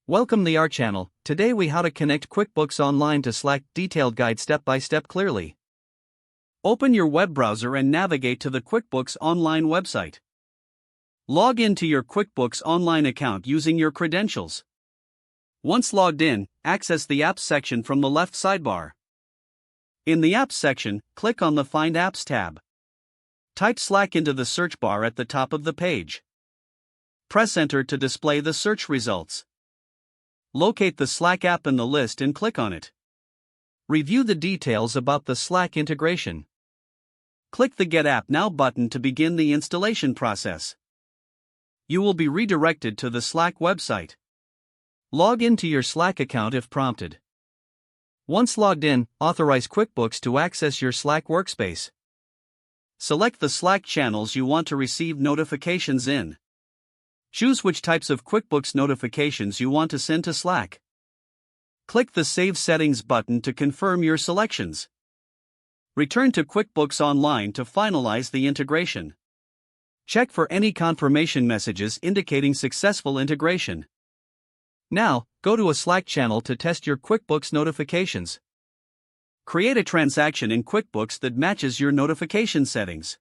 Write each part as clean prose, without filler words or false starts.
Welcome to our channel. Today we how to connect QuickBooks Online to Slack. Detailed guide step by step clearly. Open your web browser and navigate to the QuickBooks Online website. Log into your QuickBooks Online account using your credentials. Once logged in, access the Apps section from the left sidebar. In the Apps section, click on the Find Apps tab. Type Slack into the search bar at the top of the page. Press Enter to display the search results. Locate the Slack app in the list and click on it. Review the details about the Slack integration. Click the Get App Now button to begin the installation process. You will be redirected to the Slack website. Log into your Slack account if prompted. Once logged in, authorize QuickBooks to access your Slack workspace. Select the Slack channels you want to receive notifications in. Choose which types of QuickBooks notifications you want to send to Slack. Click the Save Settings button to confirm your selections. Return to QuickBooks Online to finalize the integration. Check for any confirmation messages indicating successful integration. Now, go to a Slack channel to test your QuickBooks notifications. Create a transaction in QuickBooks that matches your notification settings.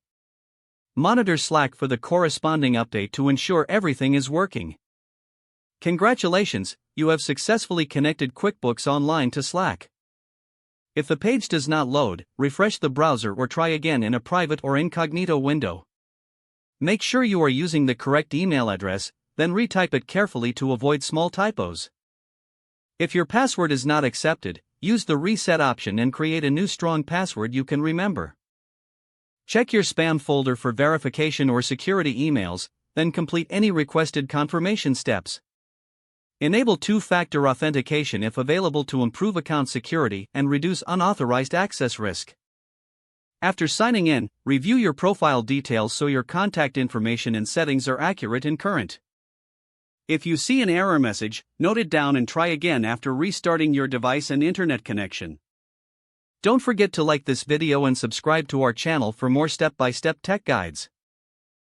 Monitor Slack for the corresponding update to ensure everything is working. Congratulations, you have successfully connected QuickBooks Online to Slack. If the page does not load, refresh the browser or try again in a private or incognito window. Make sure you are using the correct email address, then retype it carefully to avoid small typos. If your password is not accepted, use the reset option and create a new strong password you can remember. Check your spam folder for verification or security emails, then complete any requested confirmation steps. Enable two-factor authentication if available to improve account security and reduce unauthorized access risk. After signing in, review your profile details so your contact information and settings are accurate and current. If you see an error message, note it down and try again after restarting your device and internet connection. Don't forget to like this video and subscribe to our channel for more step-by-step tech guides.